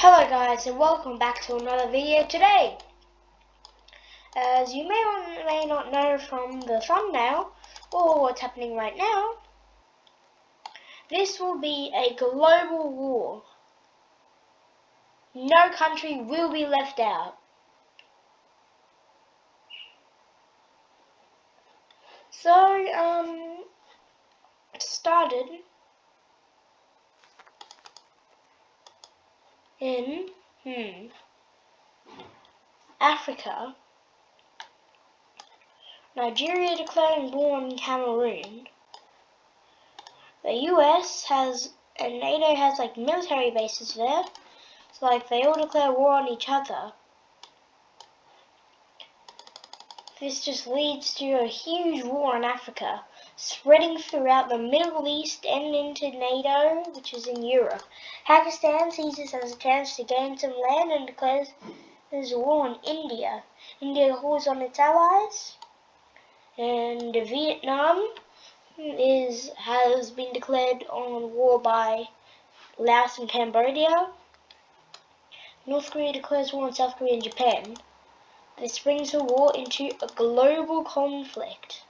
Hello guys and welcome back to another video today. As you may or may not know from the thumbnail or what's happening right now, this will be a global war. No country will be left out. So, it started in Africa. Nigeria declaring war on Cameroon. The US and NATO has like military bases there. So like they all declare war on each other. This just leads to a huge war in Africa, spreading throughout the Middle East and into NATO, which is in Europe. Pakistan sees this as a chance to gain some land and declares there's a war on India. India calls on its allies, and Vietnam has been declared on war by Laos and Cambodia. North Korea declares war on South Korea and Japan. This brings the war into a global conflict.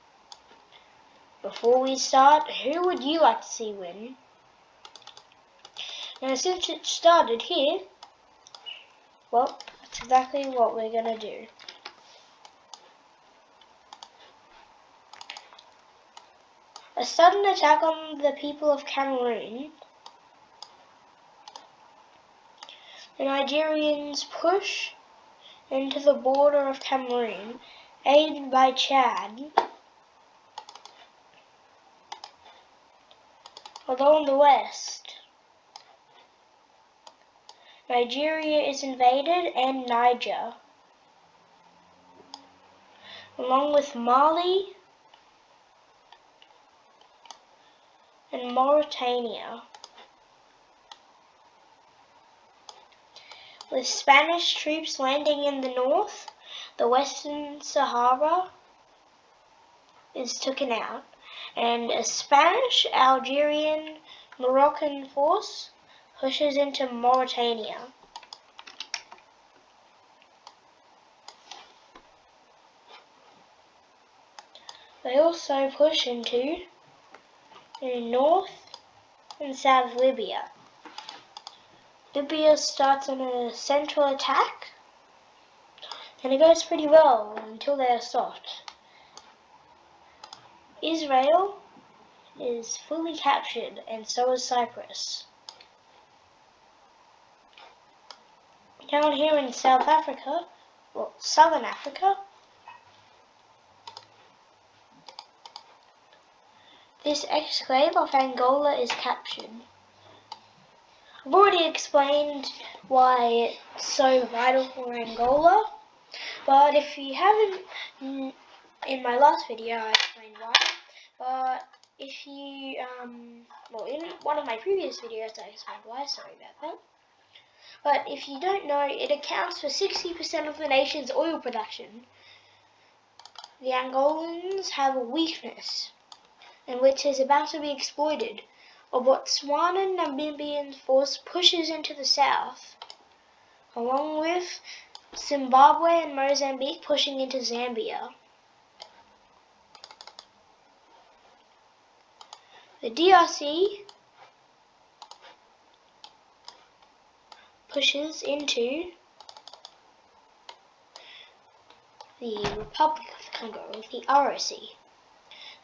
Before we start, who would you like to see win? Now, since it started here, well, that's exactly what we're going to do. A sudden attack on the people of Cameroon. The Nigerians push into the border of Cameroon, aided by Chad. Although in the west, Nigeria is invaded and Niger, along with Mali and Mauritania. With Spanish troops landing in the north, the Western Sahara is taken out, and a Spanish, Algerian, Moroccan force pushes into Mauritania. They also push into North and South Libya. Libya starts on a central attack, and it goes pretty well until they are stopped. Israel is fully captured, and so is Cyprus. Down here in South Africa, well, Southern Africa, this exclave of Angola is captured. I've already explained why it's so vital for Angola, but if you haven't, in my last video I explained why, but if you, well, in one of my previous videos I explained why, sorry about that. But if you don't know, it accounts for 60% of the nation's oil production. The Angolans have a weakness, and which is about to be exploited. A Botswana Namibian force pushes into the south, along with Zimbabwe and Mozambique pushing into Zambia. The DRC pushes into the Republic of Congo, the ROC.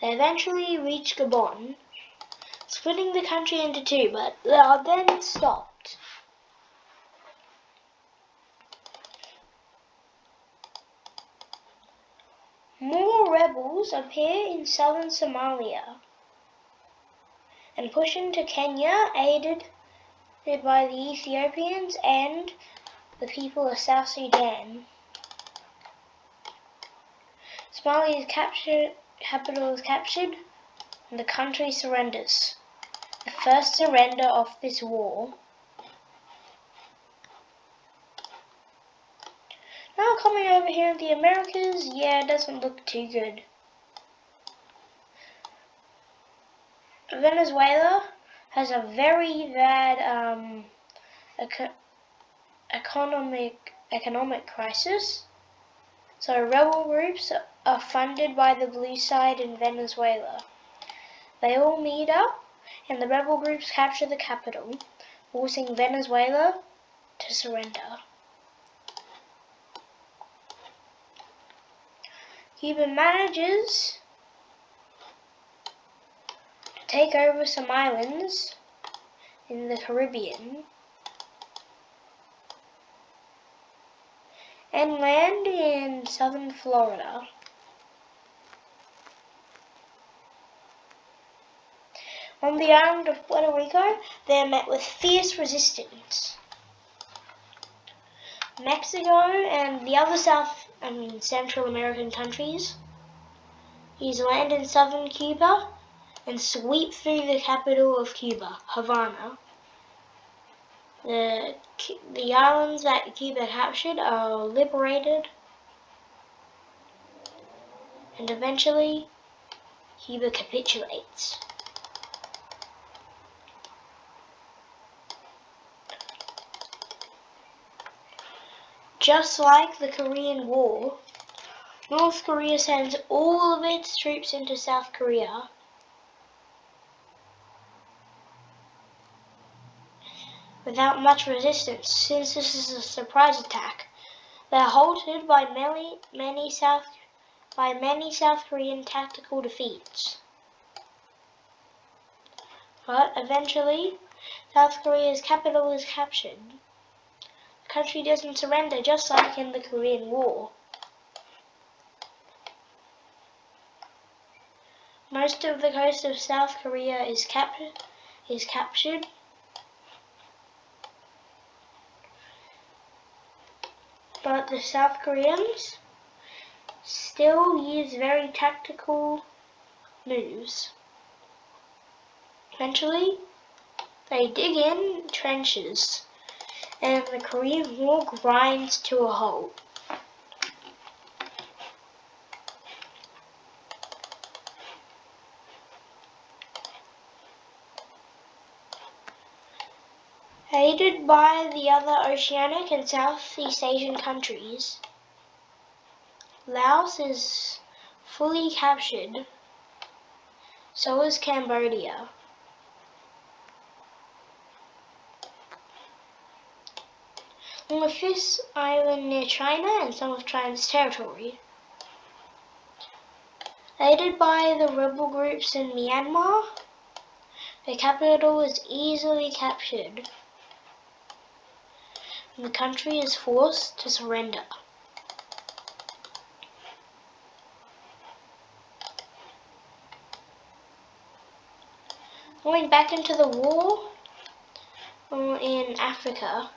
They eventually reach Gabon, splitting the country into two, but they are then stopped. More rebels appear in southern Somalia and push into Kenya, aided by the Ethiopians and the people of South Sudan. Somalia's capital is captured, and the country surrenders. The first surrender of this war. Now coming over here in the Americas, yeah, it doesn't look too good. Venezuela has a very bad economic crisis. So rebel groups are funded by the blue side in Venezuela. They all meet up and the rebel groups capture the capital, forcing Venezuela to surrender. Cuba manages to take over some islands in the Caribbean and land in southern Florida. On the island of Puerto Rico, they are met with fierce resistance. Mexico and the other Central American countries use land in southern Cuba and sweep through the capital of Cuba, Havana. The islands that Cuba captured are liberated, and eventually Cuba capitulates. Just like the Korean War, North Korea sends all of its troops into South Korea. Without much resistance, since this is a surprise attack. They are halted by many South Korean tactical defeats. But eventually, South Korea's capital is captured. The country doesn't surrender, just like in the Korean War. Most of the coast of South Korea is captured. But the South Koreans still use very tactical moves. Eventually, they dig in trenches, and the Korean War grinds to a halt. Aided by the other Oceanic and Southeast Asian countries, Laos is fully captured, so is Cambodia. With this island near China and some of China's territory. Aided by the rebel groups in Myanmar, the capital is easily captured, and the country is forced to surrender. Going back into the war in Africa.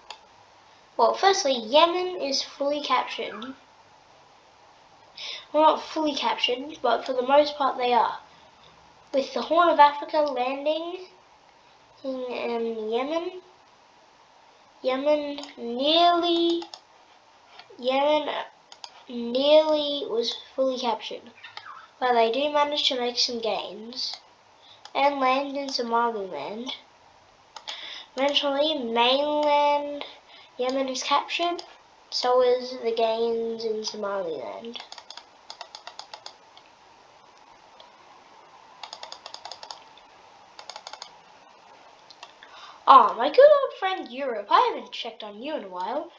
Well, firstly, Yemen is fully captured. Well, not fully captured, but for the most part they are. With the Horn of Africa landing in Yemen. Yemen nearly was fully captured. But they do manage to make some gains and land in Somaliland. Eventually, mainland Yemen is captured, so is the gains in Somaliland. Ah, my good old friend Europe, I haven't checked on you in a while.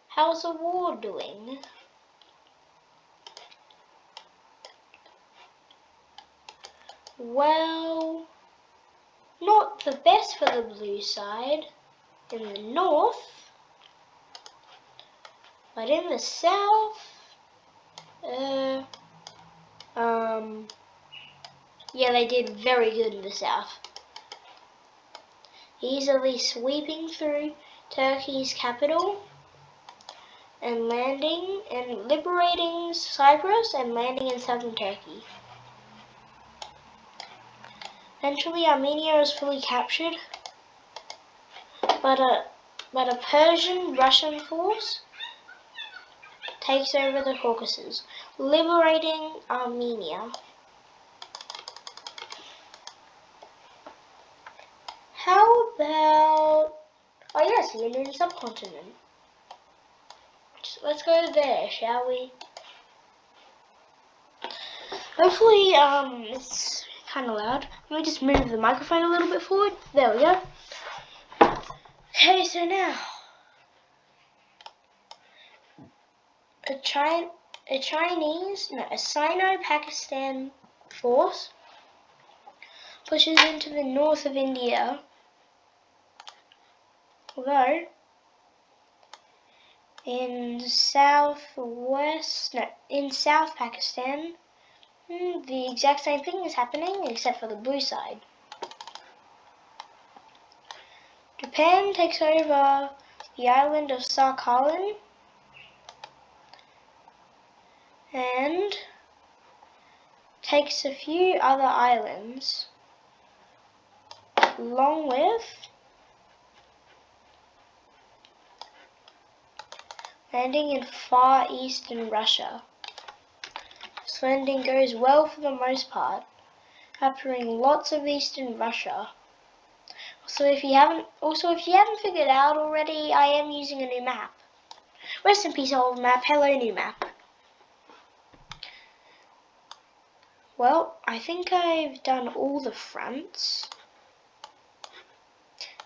How's the war doing? Well, not the best for the blue side in the north, but in the south, yeah, they did very good in the south. Easily sweeping through Turkey's capital and landing and liberating Cyprus and landing in southern Turkey. Eventually, Armenia was fully captured, but a Persian-Russian force takes over the Caucasus, liberating Armenia. How about... Oh yes, the Indian subcontinent. Let's go there, shall we? Hopefully, it's kind of loud. Let me just move the microphone a little bit forward. There we go. Okay, so now a Sino-Pakistan force pushes into the north of India, although in South Pakistan, the exact same thing is happening except for the blue side. Japan takes over the island of Sakhalin and takes a few other islands, along with landing in far eastern Russia. This landing goes well for the most part, capturing lots of eastern Russia. So if you haven't figured out already, I am using a new map. Rest in peace, old map. Hello, new map. Well, I think I've done all the fronts.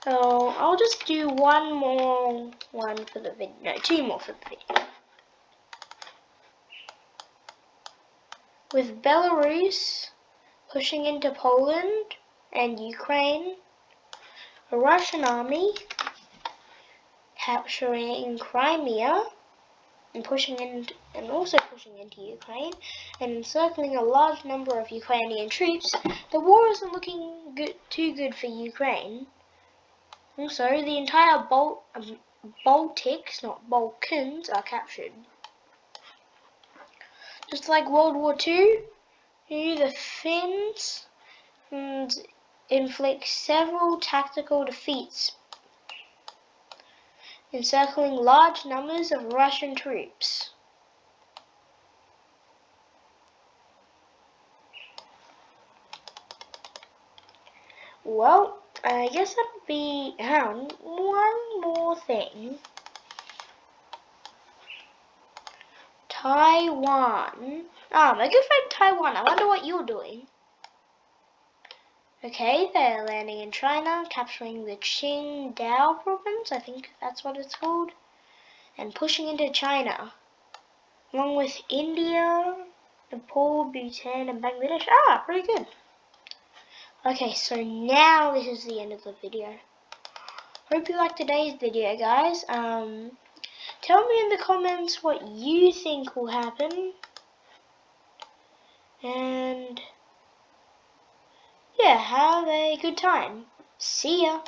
So I'll just do one more for the video. No, two more for the video. With Belarus pushing into Poland and Ukraine, a Russian army capturing Crimea and also pushing into Ukraine and encircling a large number of Ukrainian troops, the war isn't looking too good for Ukraine. Also, the entire Baltics, not Balkans, are captured. Just like World War II, the Finns inflict several tactical defeats, encircling large numbers of Russian troops. Well, I guess that'll be one more thing. Taiwan. My good friend Taiwan. I wonder what you're doing. Okay, they're landing in China, capturing the Qingdao province, I think that's what it's called, and pushing into China, along with India, Nepal, Bhutan, and Bangladesh. Pretty good. Okay, so now this is the end of the video. Hope you liked today's video, guys. Tell me in the comments what you think will happen. And yeah, have a good time. See ya.